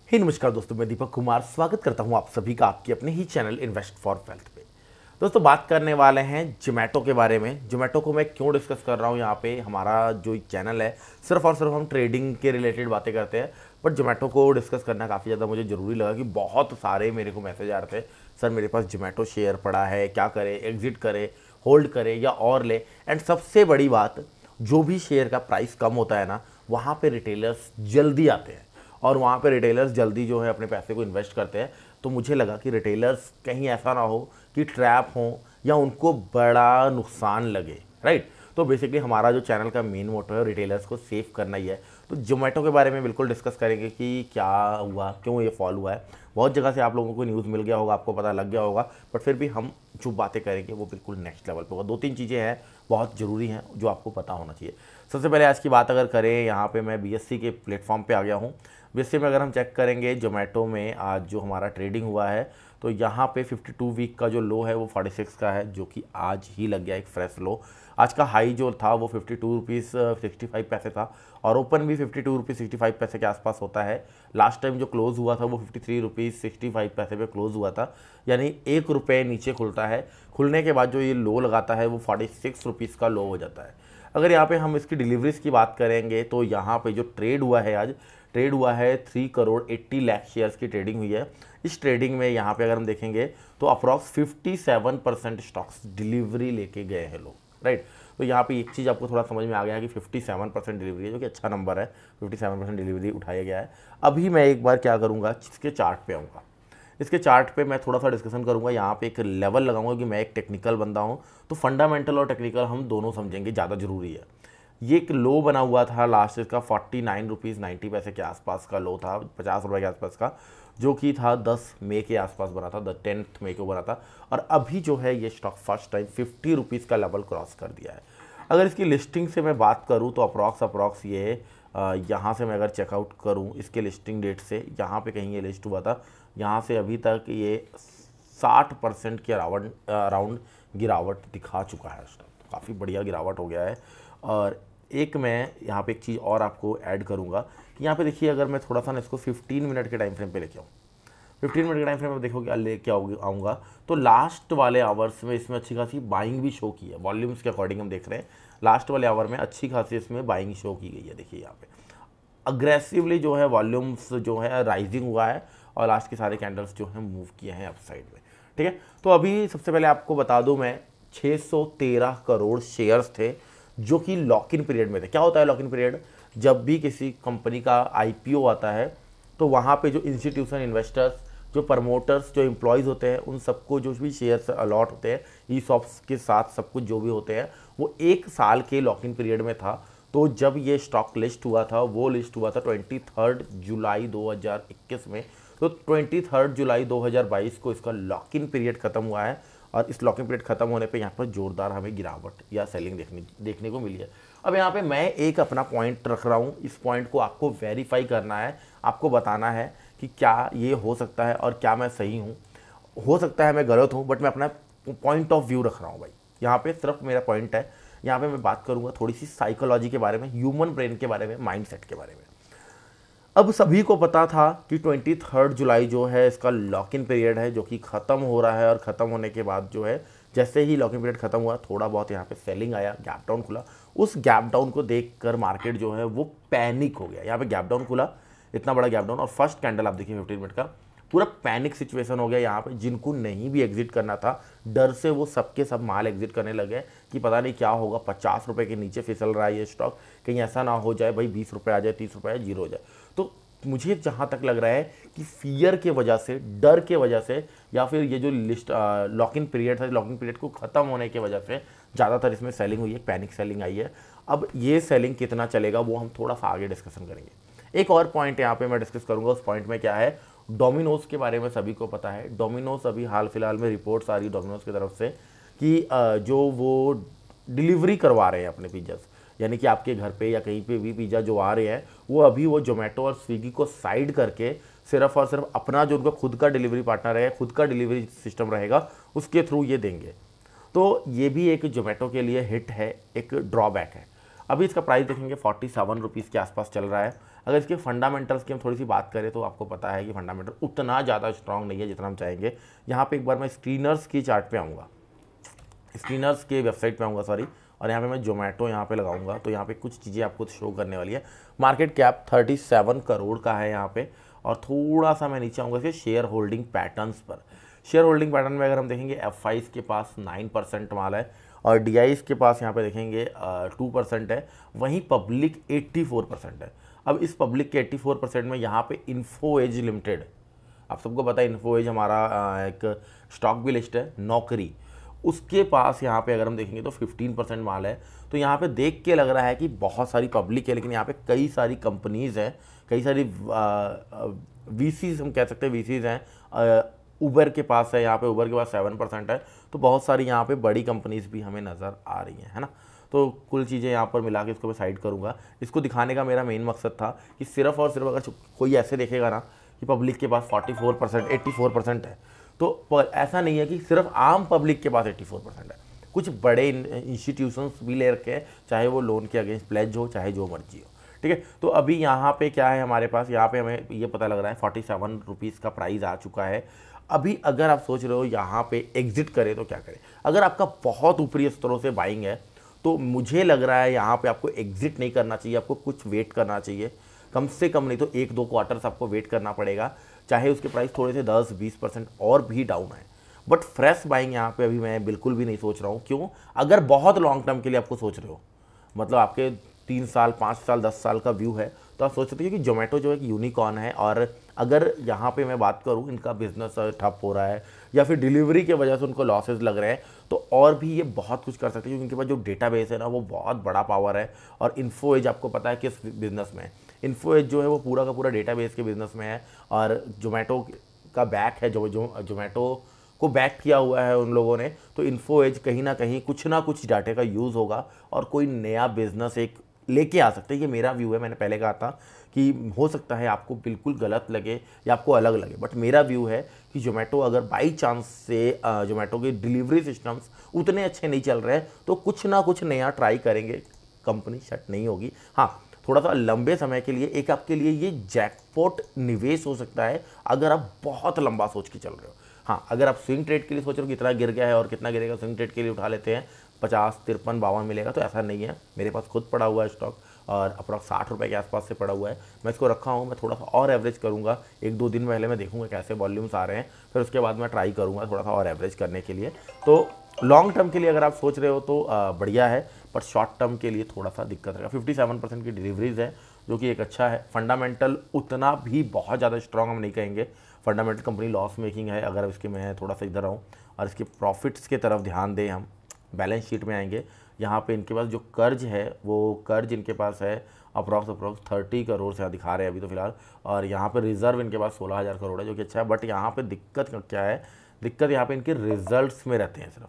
हे नमस्कार दोस्तों, मैं दीपक कुमार स्वागत करता हूं आप सभी का आपके अपने ही चैनल इन्वेस्ट फॉर वेल्थ पे। दोस्तों, बात करने वाले हैं जोमेटो के बारे में। जोमेटो को मैं क्यों डिस्कस कर रहा हूं यहाँ पे। हमारा जो चैनल है सिर्फ और सिर्फ हम ट्रेडिंग के रिलेटेड बातें करते हैं, बट जोमेटो को डिस्कस करना काफ़ी ज़्यादा मुझे ज़रूरी लगा कि बहुत सारे मेरे को मैसेज आ रहे थे, सर मेरे पास जोमेटो शेयर पड़ा है, क्या करे, एग्जिट करे, होल्ड करे या और ले। एंड सबसे बड़ी बात, जो भी शेयर का प्राइस कम होता है ना, वहाँ पे रिटेलर्स जल्दी आते हैं और वहाँ पे रिटेलर्स जल्दी जो है अपने पैसे को इन्वेस्ट करते हैं। तो मुझे लगा कि रिटेलर्स कहीं ऐसा ना हो कि ट्रैप हो या उनको बड़ा नुकसान लगे, राइट। तो बेसिकली हमारा जो चैनल का मेन मोटो है रिटेलर्स को सेव करना ही है। तो जोमेटो के बारे में बिल्कुल डिस्कस करेंगे कि क्या हुआ, क्यों ये फॉल हुआ है। बहुत जगह से आप लोगों को न्यूज़ मिल गया होगा, आपको पता लग गया होगा, बट फिर भी हम जो बातें करेंगे वो बिल्कुल नेक्स्ट लेवल पे होगा। 2-3 चीज़ें हैं बहुत ज़रूरी हैं जो आपको पता होना चाहिए। सबसे पहले आज की बात अगर करें, यहाँ पे मैं बीएससी के प्लेटफॉर्म पे आ गया हूँ। बीएससी में अगर हम चेक करेंगे जोमेटो में आज जो हमारा ट्रेडिंग हुआ है, तो यहाँ पे 52 वीक का जो लो है वो 46 का है, जो कि आज ही लग गया एक फ्रेश लो। आज का हाई जो था वो 52 रुपीज़ 65 पैसे था और ओपन भी 52 रुपीज़ 65 पैसे के आसपास होता है। लास्ट टाइम जो क्लोज़ हुआ था वो 53 रुपीज़ 65 पैसे पे क्लोज़ हुआ था, यानी 1 रुपये नीचे खुलता है। खुलने के बाद जो ये लो लगाता है वो 46 रुपीज़ का लो हो जाता है। अगर यहाँ पे हम इसकी डिलीवरीज की बात करेंगे तो यहाँ पे जो ट्रेड हुआ है, आज ट्रेड हुआ है 3 करोड़ 80 लाख शेयर्स की ट्रेडिंग हुई है। इस ट्रेडिंग में यहाँ पे अगर हम देखेंगे तो अप्रॉक्स 57% स्टॉक्स डिलीवरी लेके गए हैं लोग, राइट। तो यहाँ पे एक चीज़ आपको थोड़ा समझ में आ गया है कि 57% डिलीवरी है, जो कि अच्छा नंबर है। 57% डिलीवरी उठाया गया है। अभी मैं एक बार क्या करूँगा, इसके चार्ट पे आऊँगा। इसके चार्ट पे मैं थोड़ा सा डिस्कशन करूंगा, यहाँ पे एक लेवल लगाऊंगा कि मैं एक टेक्निकल बंदा हूँ, तो फंडामेंटल और टेक्निकल हम दोनों समझेंगे, ज़्यादा जरूरी है। ये एक लो बना हुआ था लास्ट इसका 49 रुपीज़ 90 पैसे के आसपास का लो था, 50 रुपये के आसपास का, जो कि था 10 मई के आसपास बना था, 10 मई को बना था। और अभी जो है ये स्टॉक फर्स्ट टाइम 50 रुपीज़ का लेवल क्रॉस कर दिया है। अगर इसकी लिस्टिंग से मैं बात करूँ तो अप्रॉक्स ये यहाँ से मैं अगर चेकआउट करूँ इसके लिस्टिंग डेट से, यहाँ पे कहीं ये लिस्ट हुआ था, यहाँ से अभी तक ये 60% के अराउंड गिरावट दिखा चुका है। तो काफ़ी बढ़िया गिरावट हो गया है। और एक मैं यहाँ पे एक चीज़ और आपको ऐड करूँगा कि यहाँ पे देखिए, अगर मैं थोड़ा सा ना इसको 15 मिनट के टाइम फ्रेम पे लेके आऊँ, 15 मिनट के टाइम फ्रेम में देखोगे लेके आऊँगा तो लास्ट वाले आवर्स में इसमें अच्छी खासी बाइंग भी शो की है। वॉल्यूम्स के अकॉर्डिंग हम देख रहे हैं लास्ट वाले आवर में अच्छी खासी इसमें बाइंग शो की गई है। देखिए यहाँ पे अग्रेसिवली जो है वॉल्यूम्स जो है राइजिंग हुआ है और लास्ट के सारे कैंडल्स जो है मूव किए हैं अपसाइड में, ठीक है। तो अभी सबसे पहले आपको बता दूं, मैं 613 करोड़ शेयर्स थे जो कि लॉक इन पीरियड में थे। क्या होता है लॉक इन पीरियड? जब भी किसी कंपनी का आईपीओ आता है तो वहाँ पे जो इंस्टीट्यूशन इन्वेस्टर्स, जो प्रमोटर्स, जो एम्प्लॉयज़ होते हैं, उन सबको जो भी शेयर्स अलॉट होते हैं, ई सॉप्स के साथ सब कुछ जो भी होते हैं, वो 1 साल के लॉक इन पीरियड में था। तो जब ये स्टॉक लिस्ट हुआ था, वो लिस्ट हुआ था 23 जुलाई 2021 में। तो 23 जुलाई 2022 को इसका लॉक इन पीरियड खत्म हुआ है और इस लॉक इन पीरियड खत्म होने पे यहाँ पर जोरदार हमें गिरावट या सेलिंग देखने को मिली है। अब यहाँ पे मैं एक अपना पॉइंट रख रहा हूँ, इस पॉइंट को आपको वेरीफाई करना है, आपको बताना है कि क्या ये हो सकता है और क्या मैं सही हूँ। हो सकता है मैं गलत हूँ, बट मैं अपना पॉइंट ऑफ व्यू रख रहा हूँ भाई। यहाँ पे सिर्फ मेरा पॉइंट है। यहाँ पे मैं बात करूँगा थोड़ी सी साइकोलॉजी के बारे में, ह्यूमन ब्रेन के बारे में, माइंडसेट के बारे में। अब सभी को पता था कि 23 जुलाई जो है इसका लॉक इन पीरियड है, जो कि ख़त्म हो रहा है। और ख़त्म होने के बाद जो है, जैसे ही लॉक इन पीरियड खत्म हुआ, थोड़ा बहुत यहाँ पे सेलिंग आया, गैप डाउन खुला। उस गैप डाउन को देखकर मार्केट जो है वो पैनिक हो गया। यहाँ पे गैप डाउन खुला, इतना बड़ा गैप डाउन, और फर्स्ट कैंडल आप देखिए 15 मिनट का, पूरा पैनिक सिचुएशन हो गया यहाँ पे। जिनको नहीं भी एग्जिट करना था, डर से वो सबके सब माल एग्जिट करने लगे कि पता नहीं क्या होगा, 50 रुपये के नीचे फिसल रहा है ये स्टॉक, कहीं ऐसा ना हो जाए भाई 20 रुपये आ जाए, 30 रुपये जीरो हो जाए। तो मुझे जहाँ तक लग रहा है कि फियर के वजह से, डर के वजह से, या फिर ये जो लिस्ट लॉक इन पीरियड था, लॉक इन पीरियड को ख़त्म होने की वजह से ज़्यादातर इसमें सेलिंग हुई है, पैनिक सेलिंग आई है। अब ये सेलिंग कितना चलेगा वो हम थोड़ा सा आगे डिस्कशन करेंगे। एक और पॉइंट यहाँ पे मैं डिस्कस करूँगा, उस पॉइंट में क्या है, डोमिनोज के बारे में सभी को पता है। डोमिनोज अभी हाल फिलहाल में रिपोर्ट्स आ रही है डोमिनोज की तरफ से कि जो वो डिलीवरी करवा रहे हैं अपने पिज्ज़ास, यानी कि आपके घर पे या कहीं पे भी पिज़्ज़ा जो आ रहे हैं, वो अभी वो जोमेटो और स्विगी को साइड करके सिर्फ और सिर्फ अपना जो उनका खुद का डिलीवरी पार्टनर है, खुद का डिलीवरी सिस्टम रहेगा, उसके थ्रू ये देंगे। तो ये भी एक जोमेटो के लिए हिट है, एक ड्रॉबैक है। अभी इसका प्राइस देखेंगे 47 रुपीज़ के आसपास चल रहा है। अगर इसके फंडामेंटल्स की हम थोड़ी सी बात करें तो आपको पता है कि फंडामेंटल उतना ज़्यादा स्ट्रांग नहीं है जितना हम चाहेंगे। यहाँ पे एक बार मैं स्क्रीनर्स की चार्ट पे आऊँगा, स्क्रीनर्स के वेबसाइट पे आऊँगा सॉरी, और यहाँ पे मैं जोमेटो यहाँ पे लगाऊंगा तो यहाँ पे कुछ चीज़ें आपको शो करने वाली है। मार्केट कैप 37 करोड़ का है यहाँ पे, और थोड़ा सा मैं नीचे आऊँगा इसके शेयर होल्डिंग पैटर्न्स पर। शेयर होल्डिंग पैटर्न में अगर हम देखेंगे एफ के पास 9% माल है, और डी के पास यहाँ पे देखेंगे 2% है, वहीं पब्लिक 84% है। अब इस पब्लिक के 84% में यहाँ पे इन्फो एज लिमिटेड, आप सबको पता है इन्फो एज हमारा एक स्टॉक भी लिस्ट है, नौकरी, उसके पास यहाँ पे अगर हम देखेंगे तो 15% माल है। तो यहाँ पे देख के लग रहा है कि बहुत सारी पब्लिक है, लेकिन यहाँ पे कई सारी कंपनीज़ हैं, कई सारी वीसीज हम कह सकते हैं, वीसीज हैं। उबर के पास है, यहाँ पे उबर के पास 7% है। तो बहुत सारी यहाँ पे बड़ी कंपनीज़ भी हमें नज़र आ रही हैं, है ना। तो कुल चीज़ें यहाँ पर मिला के इसको मैं साइड करूँगा। इसको दिखाने का मेरा मेन मकसद था कि सिर्फ और सिर्फ अगर कोई ऐसे देखेगा ना कि पब्लिक के पास 44%, 84% है, तो ऐसा नहीं है कि सिर्फ आम पब्लिक के पास 84% है। कुछ बड़े इंस्टीट्यूशंस भी ले रखे हैं, चाहे वो लोन के अगेंस्ट प्लेज हो, चाहे जो मर्जी हो, ठीक है। तो अभी यहाँ पे क्या है हमारे पास, यहाँ पे हमें ये पता लग रहा है 47 रुपीज़ का प्राइस आ चुका है। अभी अगर आप सोच रहे हो यहाँ पे एग्जिट करें तो क्या करें, अगर आपका बहुत ऊपरी स्तरों से बाइंग है तो मुझे लग रहा है यहाँ पे आपको एग्जिट नहीं करना चाहिए, आपको कुछ वेट करना चाहिए, कम से कम नहीं तो 1-2 क्वार्टर्स आपको वेट करना पड़ेगा, चाहे उसके प्राइस थोड़े से 10-20% और भी डाउन है। बट फ्रेश बाइंग यहाँ पे अभी मैं बिल्कुल भी नहीं सोच रहा हूँ। क्यों? अगर बहुत लॉन्ग टर्म के लिए आपको सोच रहे हो, मतलब आपके 3 साल 5 साल 10 साल का व्यू है, तो आप सोच सकते हो कि जोमेटो जो एक यूनिकॉर्न है, और अगर यहाँ पे मैं बात करूँ इनका बिजनेस ठप हो रहा है या फिर डिलीवरी की वजह से उनको लॉसेज लग रहे हैं, तो और भी ये बहुत कुछ कर सकते हैं, क्योंकि इनके पास जो डेटाबेस है ना वो बहुत बड़ा पावर है। और इन्फो एज आपको पता है किस बिजनेस में है, इन्फो एज जो है वो पूरा का पूरा डेटाबेस के बिजनेस में है, और जोमेटो का बैक है, जो जोमेटो को बैक किया हुआ है उन लोगों ने। तो इन्फो एज कहीं ना कुछ डाटे का यूज़ होगा और कोई नया बिजनेस एक लेके आ सकते हैं। ये मेरा व्यू है, मैंने पहले कहा था कि हो सकता है आपको बिल्कुल गलत लगे या आपको अलग लगे, बट मेरा व्यू है कि जोमेटो अगर बाई चांस से जोमेटो के डिलीवरी सिस्टम्स उतने अच्छे नहीं चल रहे हैं तो कुछ ना कुछ नया ट्राई करेंगे, कंपनी शट नहीं होगी। हाँ, थोड़ा सा लंबे समय के लिए एक आपके लिए ये जैकपॉट निवेश हो सकता है अगर आप बहुत लंबा सोच के चल रहे हो। हाँ, अगर आप स्विंग ट्रेड के लिए सोच रहे हो कितना गिर गया है और कितना गिरेगा, स्विंग ट्रेड के लिए उठा लेते हैं 50, 53, 52 मिलेगा, तो ऐसा नहीं है। मेरे पास खुद पड़ा हुआ है स्टॉक और अप्रॉक्स 60 रुपये के आसपास से पड़ा हुआ है, मैं इसको रखा हूँ। मैं थोड़ा सा और एवरेज करूँगा, 1-2 दिन पहले मैं देखूँगा कैसे वॉल्यूम्स आ रहे हैं, फिर उसके बाद मैं ट्राई करूँगा थोड़ा सा और एवरेज करने के लिए। तो लॉन्ग टर्म के लिए अगर आप सोच रहे हो तो बढ़िया है, पर शॉर्ट टर्म के लिए थोड़ा सा दिक्कत रहेगा। 57% की डिलीवरीज है जो कि एक अच्छा है। फंडामेंटल उतना भी बहुत ज़्यादा स्ट्रॉन्ग हम नहीं कहेंगे, फंडामेंटल कंपनी लॉस मेकिंग है। अगर इसके मैं थोड़ा सा इधर आऊँ और इसके प्रॉफिट्स की तरफ ध्यान दें, हम बैलेंस शीट में आएंगे, यहाँ पे इनके पास जो कर्ज है वो कर्ज इनके पास है अप्रॉक्स 30 करोड़ से दिखा रहे हैं अभी तो फिलहाल, और यहाँ पे रिजर्व इनके पास 16,000 करोड़ है जो कि अच्छा है। बट यहाँ पे दिक्कत क्या है, दिक्कत यहाँ पे इनके रिजल्ट्स में रहते हैं। सिर्फ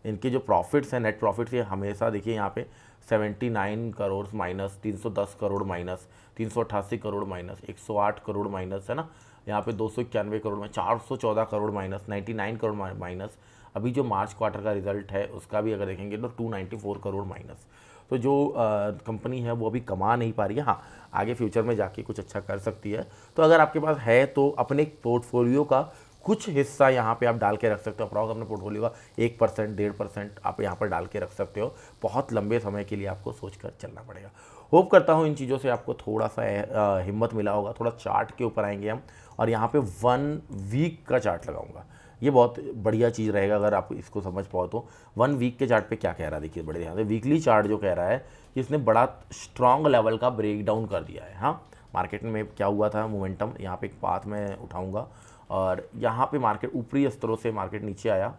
इनके जो प्रॉफिट्स हैं, नेट प्रॉफिट्स, ये हमेशा देखिए यहाँ पे 79 crore minus, 310 crore minus, 388 crore minus, 108 crore minus, है ना। यहाँ पे 291 करोड़ में 414 करोड़ माइनस, 99 करोड़ माइनस। अभी जो मार्च क्वार्टर का रिजल्ट है उसका भी अगर देखेंगे तो 294 करोड़ माइनस। तो जो कंपनी है वो अभी कमा नहीं पा रही है। हाँ, आगे फ्यूचर में जाके कुछ अच्छा कर सकती है। तो अगर आपके पास है तो अपने पोर्टफोलियो का कुछ हिस्सा यहाँ पे आप डाल के रख सकते हो। अप्रॉक्स अपने पोर्टफोलियो का 1%, 1.5% आप यहाँ पर डाल के रख सकते हो। बहुत लंबे समय के लिए आपको सोचकर चलना पड़ेगा। होप करता हूँ इन चीज़ों से आपको थोड़ा सा हिम्मत मिला होगा। थोड़ा चार्ट के ऊपर आएंगे हम, और यहाँ पे 1 वीक का चार्ट लगाऊंगा। ये बहुत बढ़िया चीज़ रहेगा अगर आप इसको समझ पाओ तो। 1 वीक के चार्ट पे क्या कह रहा है देखिए बड़े ध्यान से। वीकली चार्ट जो कह रहा है कि इसने बड़ा स्ट्रॉन्ग लेवल का ब्रेक डाउन कर दिया है। हाँ, मार्केट में क्या हुआ था, मोमेंटम, यहाँ पे एक पाथ में उठाऊंगा, और यहाँ पे मार्केट ऊपरी स्तरों से मार्केट नीचे आया,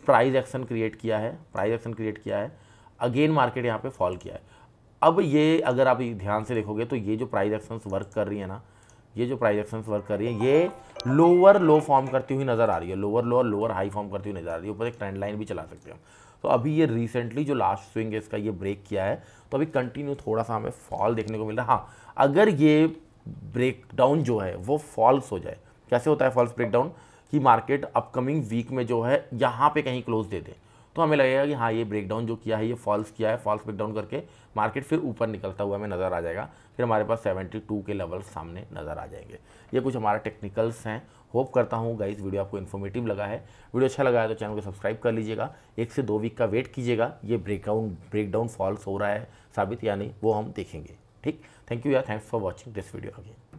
प्राइस एक्शन क्रिएट किया है, अगेन मार्केट यहाँ पे फॉल किया है। अब ये अगर आप ध्यान से देखोगे तो ये जो प्राइस एक्शंस वर्क कर रही है ना, ये लोअर लो फॉर्म करती हुई नज़र आ रही है, लोअर लो और लोअर हाई फॉर्म करती हुई नज़र आ रही है। ऊपर एक ट्रेंड लाइन भी चला सकते हैं हम। तो अभी ये रिसेंटली जो लास्ट स्विंग है इसका ये ब्रेक किया है, तो अभी कंटिन्यू थोड़ा सा हमें फॉल देखने को मिल रहा है। हाँ, अगर ये ब्रेक डाउन जो है वो फॉल्स हो जाए, कैसे होता है फॉल्स ब्रेक डाउन, कि मार्केट अपकमिंग वीक में जो है यहाँ पे कहीं क्लोज दे दे, तो हमें लगेगा कि हाँ ये ब्रेकडाउन जो किया है ये फॉल्स किया है, फॉल्स ब्रेकडाउन करके मार्केट फिर ऊपर निकलता हुआ हमें नज़र आ जाएगा। फिर हमारे पास 72 के लेवल सामने नज़र आ जाएंगे। ये कुछ हमारा टेक्निकल्स हैं। होप करता हूँ गाइस वीडियो आपको इन्फॉर्मेटिव लगा है। वीडियो अच्छा लगा है तो चैनल को सब्सक्राइब कर लीजिएगा। 1 से 2 वीक का वेट कीजिएगा, ये ब्रेकडाउन फॉल्स हो रहा है साबित या नहीं वो हम देखेंगे। ठीक, थैंक यू यार, thanks for watching this video again.